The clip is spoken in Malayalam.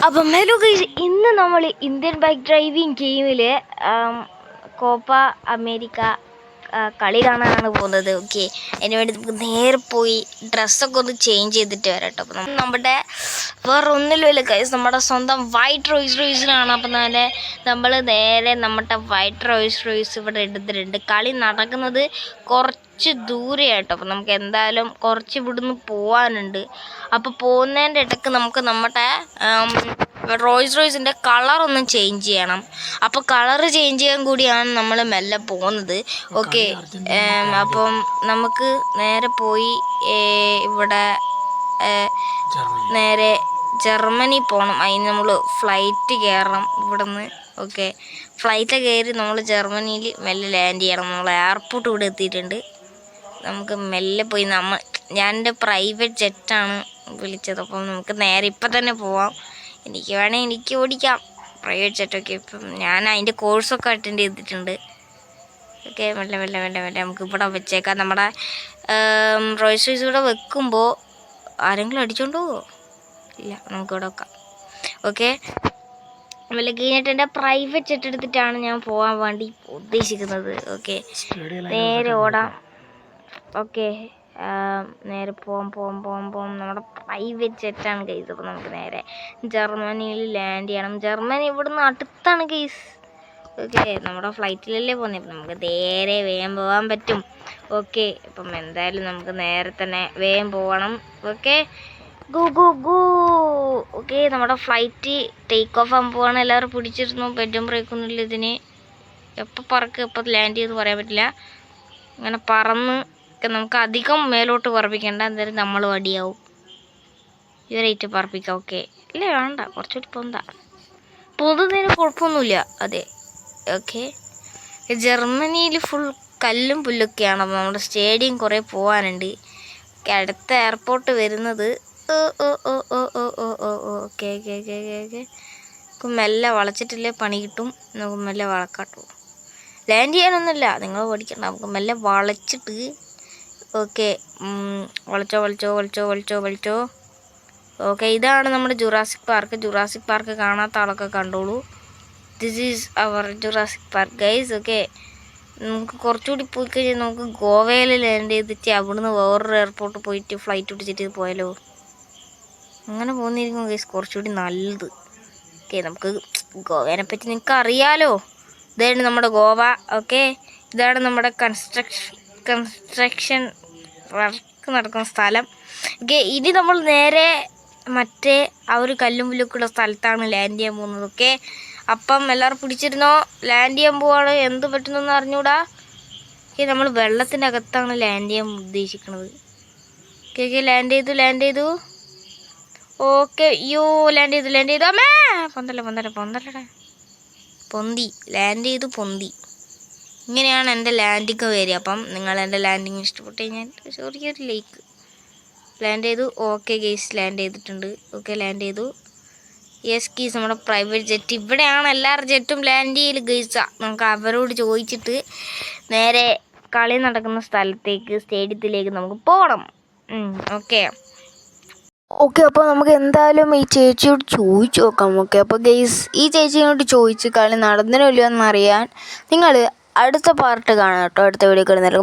അപ്പം ഹലോ ഗൈസ്, ഇന്ന് നമ്മൾ ഇന്ത്യൻ ബൈക്ക് ഡ്രൈവിംഗ് ഗെയിമിൽ കോപ്പ അമേരിക്ക കളി കാണാനാണ് പോകുന്നത്. ഓക്കെ, അതിന് വേണ്ടി നമുക്ക് നേരെ പോയി ഡ്രസ്സൊക്കെ ഒന്ന് ചേഞ്ച് ചെയ്തിട്ട് വരാം കേട്ടോ. അപ്പം നമ്മുടെ വേറെ ഒന്നിലുമില്ല ഗൈസ്, നമ്മുടെ സ്വന്തം വൈറ്റ് റോയ്സ് റോയ്സിനാണ്. അപ്പം തന്നെ നമ്മൾ നേരെ നമ്മുടെ വൈറ്റ് റോയ്സ് റോയ്സ് ഇവിടെ എടുത്തിട്ടുണ്ട്. കളി നടക്കുന്നത് കുറച്ച് ദൂരെയായിട്ടോ. അപ്പം നമുക്ക് എന്തായാലും കുറച്ച് ഇവിടുന്ന് പോകാനുണ്ട്. അപ്പോൾ പോകുന്നതിൻ്റെ ഇടയ്ക്ക് നമുക്ക് നമ്മുടെ റോയ്സ് റോയ്സിൻ്റെ കളറൊന്ന് ചേഞ്ച് ചെയ്യണം. അപ്പോൾ കളറ് ചേഞ്ച് ചെയ്യാൻ കൂടിയാണ് നമ്മൾ മെല്ലെ പോകുന്നത്. ഓക്കെ, അപ്പം നമുക്ക് നേരെ പോയി ഇവിടെ നേരെ ജർമ്മനി പോകണം. അതിന് നമ്മൾ ഫ്ലൈറ്റ് കയറണം ഇവിടുന്ന്. ഓക്കെ, ഫ്ലൈറ്റ് കയറി നമ്മൾ ജർമ്മനിയിൽ മെല്ലെ ലാൻഡ് ചെയ്യണം. നമ്മൾ എയർപോർട്ട് ഇവിടെ എത്തിയിട്ടുണ്ട്. നമുക്ക് മെല്ലെ പോയി ഞാൻ എൻ്റെ പ്രൈവറ്റ് ജെറ്റാണ് വിളിച്ചത്. അപ്പം നമുക്ക് നേരെ ഇപ്പം തന്നെ പോവാം. എനിക്ക് ഓടിക്കാം പ്രൈവറ്റ് ജെറ്റൊക്കെ. ഇപ്പം ഞാൻ അതിൻ്റെ കോഴ്സൊക്കെ അറ്റൻഡ് ചെയ്തിട്ടുണ്ട്. ഓക്കെ, മെല്ലെ മെല്ലെ മെല്ലെ മെല്ലെ നമുക്ക് ഇവിടെ വെച്ചേക്കാം. നമ്മുടെ റോയ്സ് റോയ്സ് ഇവിടെ വെക്കുമ്പോൾ ആരെങ്കിലും അടിച്ചോണ്ട് പോവോ? ഇല്ല, നമുക്കിവിടെ വെക്കാം. ഓക്കെ, മെല്ലെ കഴിഞ്ഞിട്ട് എൻ്റെ പ്രൈവറ്റ് ജെറ്റ് എടുത്തിട്ടാണ് ഞാൻ പോകാൻ വേണ്ടി ഉദ്ദേശിക്കുന്നത്. ഓക്കെ, നേരെ ഓടാം. ഓക്കെ, നേരെ പോവാം. നമ്മുടെ പ്രൈവറ്റ് ജെറ്റാണ് ഗൈസ്. അപ്പോൾ നമുക്ക് നേരെ ജർമ്മനിയിൽ ലാൻഡ് ചെയ്യണം. ജർമ്മനി ഇവിടുന്ന് അടുത്താണ് ഗൈസ്. ഓക്കെ, നമ്മുടെ ഫ്ലൈറ്റിലല്ലേ പോകുന്നത്. അപ്പം നമുക്ക് നേരെ വേഗം പോകാൻ പറ്റും. ഓക്കെ, അപ്പം എന്തായാലും നമുക്ക് നേരെ തന്നെ വേഗം പോകണം. Okay, go go go. Okay, നമ്മുടെ ഫ്ലൈറ്റ് ടേക്ക് ഓഫ് ആകാൻ പോവാണ്. എല്ലാവരും പിടിച്ചിരുന്നു. ബെഡും ബ്രേക്കൊന്നുമില്ല ഇതിന്. എപ്പോൾ പറക്കും എപ്പോൾ ലാൻഡ് ചെയ്തെന്ന് പറയാൻ പറ്റില്ല. അങ്ങനെ പറന്ന് നമുക്ക് അധികം മേലോട്ട് പറപ്പിക്കേണ്ട, എന്തായാലും നമ്മൾ വടിയാവും. ഇവരായിട്ട് പറപ്പിക്കാം. ഓക്കെ, ഇല്ല വേണ്ട, കുറച്ചുകൂടി പൊതുന്നതിന് കുഴപ്പമൊന്നുമില്ല. അതെ, ഓക്കെ. ജർമ്മനിയിൽ ഫുൾ കല്ലും പുല്ലൊക്കെയാണ്. അപ്പം നമ്മുടെ സ്റ്റേഡിയം കുറേ പോകാനുണ്ട്. അടുത്ത എയർപോർട്ട് വരുന്നത് ഓക്കെ മെല്ലെ വളച്ചിട്ടില്ലേ പണി കിട്ടും. നമുക്ക് മെല്ലെ വളക്കാട്ടോ. ലാൻഡ് ചെയ്യാനൊന്നുമില്ല, നിങ്ങൾ ഓടിക്കണ്ട. നമുക്ക് മെല്ലെ വളച്ചിട്ട് ഓക്കെ വലിച്ചോ. ഓക്കെ, ഇതാണ് നമ്മുടെ ജുറാസിക് പാർക്ക്. കാണാത്ത ആളൊക്കെ കണ്ടോളൂ. This is our Jurassic Park guys. Okay, നമുക്ക് കുറച്ചുകൂടി പോയി കഴിഞ്ഞാൽ നമുക്ക് ഗോവയിൽ ലാൻഡ് ചെയ്തിട്ട് അവിടുന്ന് വേറൊരു എയർപോർട്ട് പോയിട്ട് ഫ്ലൈറ്റ് പിടിച്ചിട്ട് പോയാലോ? അങ്ങനെ പോകുന്നിരിക്കും ഗൈസ് കുറച്ചുകൂടി നല്ലത്. ഓക്കെ, നമുക്ക് ഗോവേനെ പറ്റി നിങ്ങൾക്ക് അറിയാലോ. ഇതാണ് നമ്മുടെ ഗോവ. ഓക്കെ, ഇതാണ് നമ്മുടെ കൺസ്ട്രക്ഷൻ വർക്ക് നടക്കുന്ന സ്ഥലം. ഓക്കെ, ഇനി നമ്മൾ നേരെ മറ്റേ ആ ഒരു കല്ലും പുല്ലൊക്കെയുള്ള സ്ഥലത്താണ് ലാൻഡ് ചെയ്യാൻ പോകുന്നത്. ഓക്കെ, അപ്പം എല്ലാവരും പിടിച്ചിരുന്നോ? ലാൻഡ് ചെയ്യാൻ പോവാണ്. എന്ത് പറ്റുന്നൊന്നും അറിഞ്ഞൂടാ. ഓക്കെ, നമ്മൾ വെള്ളത്തിൻ്റെ അകത്താണ് ലാൻഡ് ചെയ്യാൻ ഉദ്ദേശിക്കുന്നത്. ഓക്കെ, ലാൻഡ് ചെയ്തു. ഓക്കെ, ലാൻഡ് ചെയ്തു. അമ്മേ പൊന്തല്ലടാ. ലാൻഡ് ചെയ്തു. ഇങ്ങനെയാണ് എൻ്റെ ലാൻഡിങ് വരിക. അപ്പം നിങ്ങൾ എൻ്റെ ലാൻഡിങ് ഇഷ്ടപ്പെട്ട് കഴിഞ്ഞാൽ ചെറിയൊരു ലൈക്ക്. ലാൻഡ് ചെയ്തു. ഓക്കെ ഗെയ്സ്, ലാൻഡ് ചെയ്തിട്ടുണ്ട്. ഓക്കെ, ലാൻഡ് ചെയ്തു. യെസ് ഗെയ്സ്, നമ്മുടെ പ്രൈവറ്റ് ജെറ്റ് ഇവിടെയാണ്. എല്ലാവരുടെ ജെറ്റും ലാൻഡ് ചെയ്യൽ ഗെയ്സ. നമുക്ക് അവരോട് ചോദിച്ചിട്ട് നേരെ കളി നടക്കുന്ന സ്ഥലത്തേക്ക്, സ്റ്റേഡിയത്തിലേക്ക് നമുക്ക് പോകണം. ഓക്കെ, അപ്പോൾ നമുക്ക് എന്തായാലും ഈ ചേച്ചിയോട് ചോദിച്ചു നോക്കാം. ഓക്കെ, അപ്പോൾ ഗെയ്സ്, ഈ ചേച്ചിയോട് ചോദിച്ച് കളി നടന്നില്ലോ ഇല്ലയോ എന്നറിയാൻ നിങ്ങൾ അടുത്ത പാർട്ട് കാണാം കേട്ടോ. അടുത്ത വീഡിയോ കിടന്നില്ല.